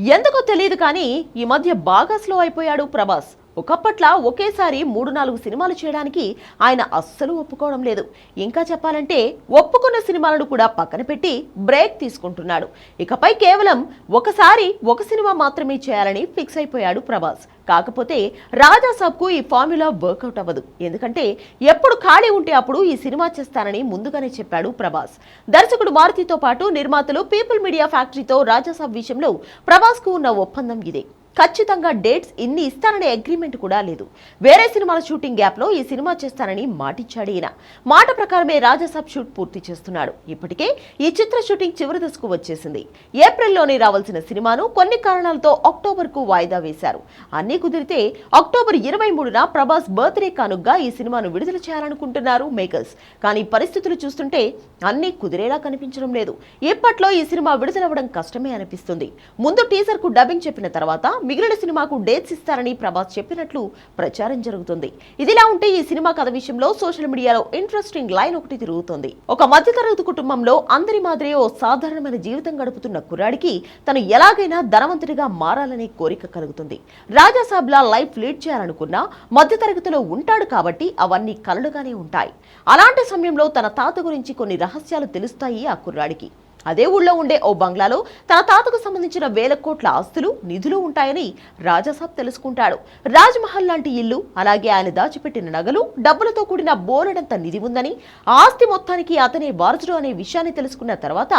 ఎందుకో తెలియదు కానీ ఈ మధ్య బాగా స్లో అయిపోయాడు ప్రభాస్. ఒకప్పట్లా ఒకేసారి 3-4 సినిమాలు చేయడానికి ఆయన అస్సలు ఒప్పుకోవడం లేదు. ఇంకా చెప్పాలంటే ఒప్పుకున్న సినిమాలను కూడా పక్కన పెట్టి బ్రేక్ తీసుకుంటున్నాడు. ఇకపై కేవలం ఒకసారి ఒక సినిమా మాత్రమే చేయాలని ఫిక్స్ అయిపోయాడు ప్రభాస్. కాకపోతే రాజాసాబ్కు ఈ ఫార్ములా వర్కౌట్ అవ్వదు. ఎందుకంటే ఎప్పుడు ఖాళీ ఉంటే అప్పుడు ఈ సినిమా చేస్తానని ముందుగానే చెప్పాడు ప్రభాస్. దర్శకుడు మారుతితో పాటు నిర్మాతలు పీపుల్ మీడియా ఫ్యాక్టరీతో రాజాసాబ్ విషయంలో ప్రభాస్కు ఉన్న ఒప్పందం ఇదే. ఖచ్చితంగా డేట్స్ ఇన్ని ఇస్తాననే అగ్రిమెంట్ కూడా లేదు. వేరే సినిమాల షూటింగ్ గ్యాప్ లో ఈ సినిమా చేస్తానని మాటిచ్చాడు ఈయన. మాట ప్రకారమే రాజాసాబ్ షూట్ పూర్తి చేస్తున్నాడు. ఇప్పటికే ఈ చిత్ర షూటింగ్ చివరి దశకు వచ్చేసింది. ఏప్రిల్లోనే రావాల్సిన సినిమాను కొన్ని కారణాలతో అక్టోబర్ కు వాయిదా వేశారు. అన్ని కుదిరితే అక్టోబర్ 23న ప్రభాస్ బర్త్డే కానుగ్గా ఈ సినిమాను విడుదల చేయాలనుకుంటున్నారు మేకర్స్. కానీ పరిస్థితులు చూస్తుంటే అన్ని కుదిరేలా కనిపించడం లేదు. ఇప్పట్లో ఈ సినిమా విడుదలవ్వడం కష్టమే అనిపిస్తుంది. ముందు టీజర్ కు డబ్బింగ్ చెప్పిన తర్వాత మిగిలిన సినిమాకు డేట్స్ ఇస్తారని ప్రభాస్ చెప్పినట్లు ప్రచారం జరుగుతుంది. ఇదిలా ఉంటే ఈ సినిమా కథ విషయంలో సోషల్ మీడియాలో ఇంట్రెస్టింగ్ లైన్ ఒకటి తిరుగుతోంది. ఒక మధ్యతరగతి కుటుంబంలో అందరి మాదిరే ఓ సాధారణమైన జీవితం గడుపుతున్న కుర్రాడికి తను ఎలాగైనా ధనవంతుడిగా మారాలనే కోరిక కలుగుతుంది. రాజాసాబ్లా లైఫ్ లీడ్ చేయాలనుకున్నా మధ్యతరగతిలో ఉంటాడు కాబట్టి అవన్నీ కలలుగానే ఉంటాయి. అలాంటి సమయంలో తన తాత గురించి కొన్ని రహస్యాలు తెలుస్తాయి ఆ కుర్రాడికి. అదే ఊళ్ళో ఉండే ఓ బంగ్లాలో తన తాతకు సంబంధించిన 1000 కోట్ల ఆస్తులు నిధులు ఉంటాయని రాజాసాబ్ తెలుసుకుంటాడు. రాజ్ మహల్ లాంటి ఇల్లు, అలాగే ఆయన దాచిపెట్టిన నగలు, డబ్బులతో కూడిన బోలెడంత నిధి ఉందని, ఆస్తి మొత్తానికి అతనే వారసుడు అనే విషయాన్ని తెలుసుకున్న తర్వాత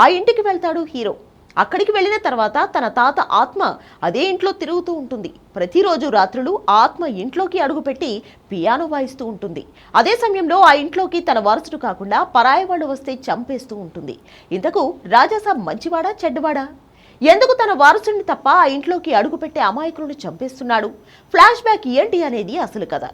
ఆ ఇంటికి వెళ్తాడు హీరో. అక్కడికి వెళ్ళిన తర్వాత తన తాత ఆత్మ అదే ఇంట్లో తిరుగుతూ ఉంటుంది. ప్రతిరోజు రాత్రులు ఆత్మ ఇంట్లోకి అడుగుపెట్టి పియానో వాయిస్తూ ఉంటుంది. అదే సమయంలో ఆ ఇంట్లోకి తన వారసుడు కాకుండా పరాయవాడు వస్తే చంపేస్తూ ఉంటుంది. ఇంతకు రాజాసాబ్ మంచివాడా చెడ్డవాడా? ఎందుకు తన వారసుడిని తప్ప ఆ ఇంట్లోకి అడుగుపెట్టే అమాయకులను చంపేస్తున్నాడు? ఫ్లాష్ బ్యాక్ ఏంటి అనేది అసలు కథ.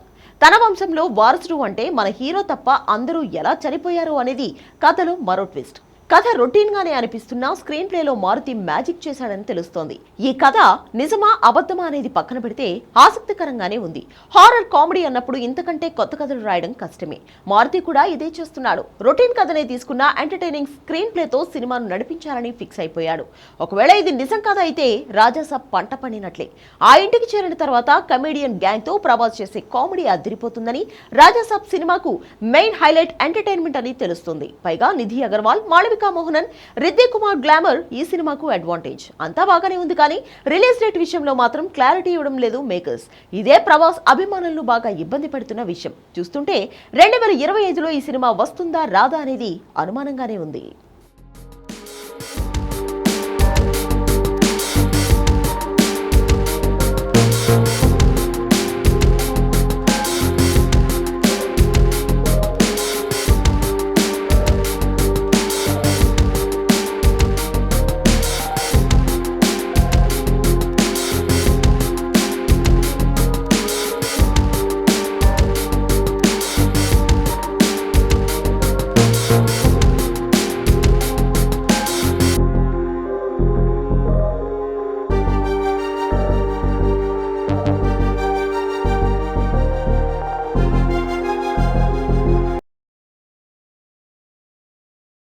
తన వంశంలో వారసుడు అంటే మన హీరో తప్ప అందరూ ఎలా చనిపోయారు అనేది కథలో మరో ట్విస్ట్. కథ రొటీన్ గానే అనిపిస్తున్నా స్క్రీన్ ప్లేలో మారుతి మ్యాజిక్ చేశాడని తెలుస్తోంది. ఈ కథ నిజమా అబద్ధమా అనేది పక్కన పెడితే ఆసక్తికరంగానే ఉంది. హారర్ కామెడీ అన్నప్పుడు ఇంతకంటే కొత్త కథలు రాయడం కష్టమే. మారుతి కూడా ఇదే చేస్తున్నాడు. రొటీన్ కథనే తీసుకున్న ఎంటర్టైనింగ్ స్క్రీన్ ప్లేతో సినిమాను నడిపించాలని ఫిక్స్ అయిపోయాడు. ఒకవేళ ఇది నిజం కథ అయితే రాజాసాబ్ పంట పండినట్లే. ఆ ఇంటికి చేరిన తర్వాత కమేడియన్ గ్యాంగ్ తో ప్రభాస్ చేసే కామెడీ అదిరిపోతుందని, రాజాసాబ్ సినిమాకు మెయిన్ హైలైట్ ఎంటర్టైన్మెంట్ అని తెలుస్తుంది. పైగా నిధి అగర్వాల్, మాళవిక మోహనన్, రితిక్ కుమార్ గ్లామర్ ఈ సినిమాకు అడ్వాంటేజ్. అంతా బాగానే ఉంది కానీ రిలీజ్ డేట్ విషయంలో మాత్రం క్లారిటీ ఇవ్వడం లేదు మేకర్స్. ఇదే ప్రభాస్ అభిమానులను బాగా ఇబ్బంది పెడుతున్న విషయం. చూస్తుంటే 2025లో ఈ సినిమా వస్తుందా రాదా అనేది అనుమానంగానే ఉంది.